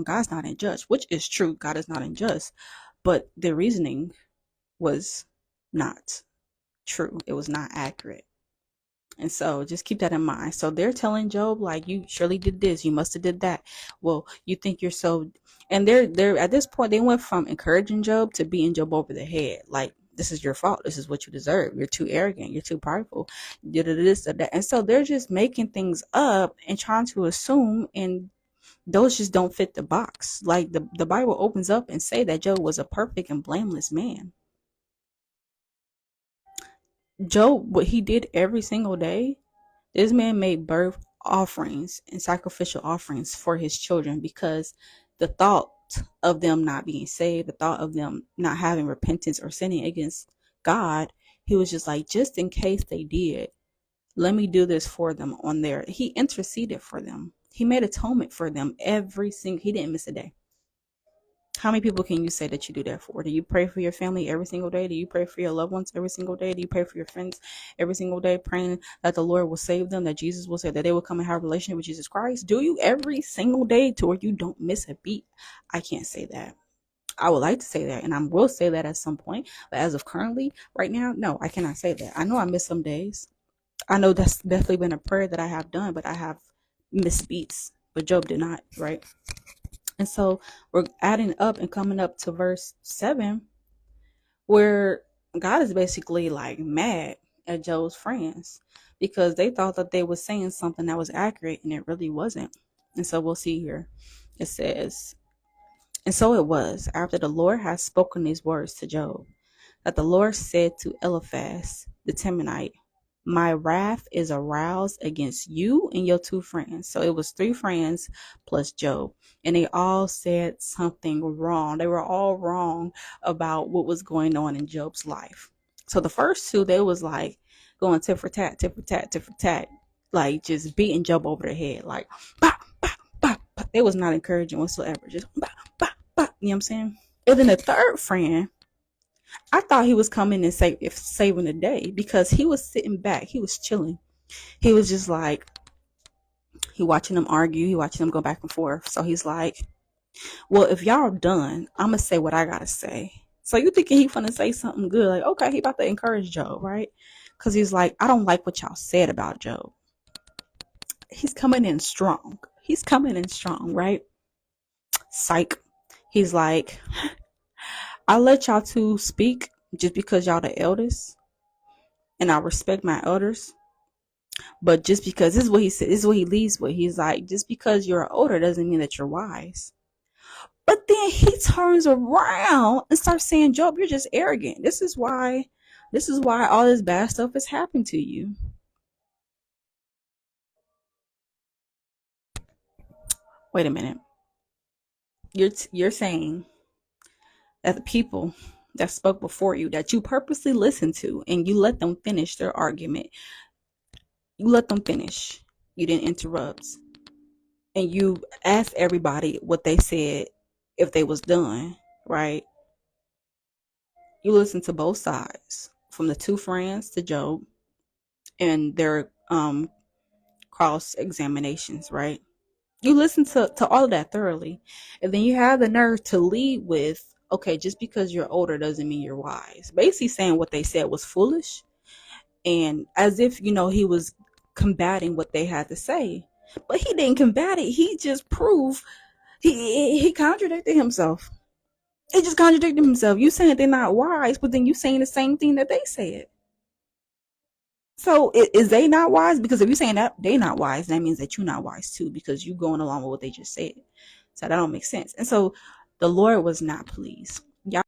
God's not unjust, which is true. God is not unjust, but the reasoning was not true. It was not accurate. And so just keep that in mind. So they're telling Job, like, you surely did this, you must have did that. Well, you think you're so, and they're at this point, they went from encouraging Job to beating Job over the head. Like, this is your fault. This is what you deserve. You're too arrogant. You're too prideful. You did this, that. And so they're just making things up and trying to assume, and those just don't fit the box. Like the Bible opens up and say that Job was a perfect and blameless man. Job, what he did every single day, this man made birth offerings and sacrificial offerings for his children, because the thought of them not being saved, the thought of them not having repentance or sinning against God, he was just like, just in case they did, let me do this for them on there. He interceded for them. He made atonement for them he didn't miss a day. How many people can you say that you do that for? Do you pray for your family every single day? Do you pray for your loved ones every single day? Do you pray for your friends every single day, praying that the Lord will save them, that Jesus will save, that they will come and have a relationship with Jesus Christ? Do you every single day to where you don't miss a beat? I can't say that. I would like to say that, and I will say that at some point. But as of currently, right now, no, I cannot say that. I know I miss some days. I know that's definitely been a prayer that I have done, but I have missed beats. But Job did not, right? And so we're adding up and coming up to verse 7, where God is basically like mad at Job's friends because they thought that they were saying something that was accurate and it really wasn't. And so we'll see here. It says, and so it was, after the Lord had spoken these words to Job, that the Lord said to Eliphaz the Temanite, my wrath is aroused against you and your 2 friends. So it was 3 friends plus Job. And they all said something wrong. They were all wrong about what was going on in Job's life. So the first 2, they was like going tit for tat, tit for tat, tit for tat. Like just beating Job over the head. Like, bah, bah, bah, bah. They was not encouraging whatsoever. Just bah, bah, bah. You know what I'm saying? And then the 3rd friend, I thought he was coming and saving the day, because he was sitting back. He was chilling. He was just like, he watching them argue. He watching them go back and forth. So he's like, well, if y'all done, I'm going to say what I got to say. So you thinking he finna say something good. Like, okay, he about to encourage Job, right? Because he's like, I don't like what y'all said about Job. He's coming in strong. He's coming in strong, right? Psych. He's like, I let y'all 2 speak just because y'all the eldest, and I respect my elders. But just because, this is what he said, this is what he leads with. He's like, just because you're older doesn't mean that you're wise. But then he turns around and starts saying, Job, you're just arrogant. This is why all this bad stuff has happened to you. Wait a minute. You're saying that the people that spoke before you, that you purposely listened to, and you let them finish their argument. You let them finish. You didn't interrupt. And you asked everybody what they said if they was done, right? You listened to both sides, from the 2 friends to Job and their cross examinations, right? You listen to all of that thoroughly. And then you have the nerve to lead with, okay, just because you're older doesn't mean you're wise. Basically saying what they said was foolish, and as if, he was combating what they had to say. But he didn't combat it. He just proved, he contradicted himself. He just contradicted himself. You saying they're not wise, but then you saying the same thing that they said. So is they not wise? Because if you're saying that they not wise, that means that you're not wise too, because you going along with what they just said. So that don't make sense. And so the Lord was not pleased.